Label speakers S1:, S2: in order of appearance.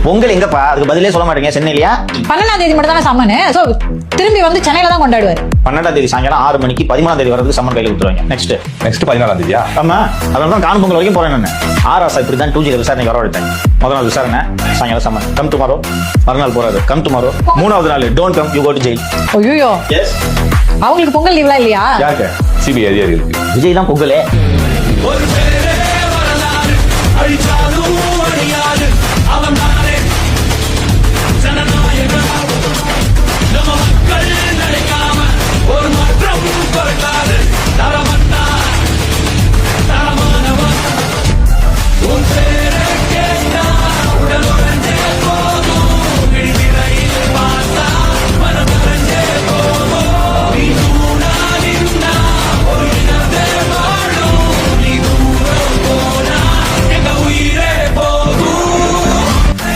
S1: பொங்கல் எங்கப்பா? அதுக்கு பதிலே சொல்ல மாட்டீங்க. சென்னையிலயா?
S2: 12ஆம் தேதி மட்டும் தானே சம்மனு. சோ திரும்பி வந்து சென்னையில தான் கொண்டாடுவாரு.
S1: 12ஆம் தேதி சாயங்காலம் 6 மணிக்கு 13ஆம் தேதி வரதுக்கு சம்மன் கையில கொடுத்துருவாங்க. நெக்ஸ்ட்
S3: 14ஆம் தேதியா?
S1: ஆமா, அதனால தான் காணும் பொங்கல் வரைக்கும் போறேன் நான். ஆராசா இப்படி தான் 2G விசாரணைக்கு வரவழைத்தேன். முதல் நாள் விசாரணை, சாயங்காலம் சம்மன். Come tomorrow. மறுநாள் போறாரு, கம் டுமாரோ. 3வது நாள் don't come, you go to jail.
S2: ஐயோ,
S1: எஸ்.
S2: அவங்களுக்கு பொங்கல் லீவ்லாம் இல்லையா?
S3: யாருக்கு? சிபிஐ அதிகாரிகளுக்கு.
S1: விஜய் தான் பொங்கலே.
S4: ஒரு பேரே வரலாறு அழிச்சாலும்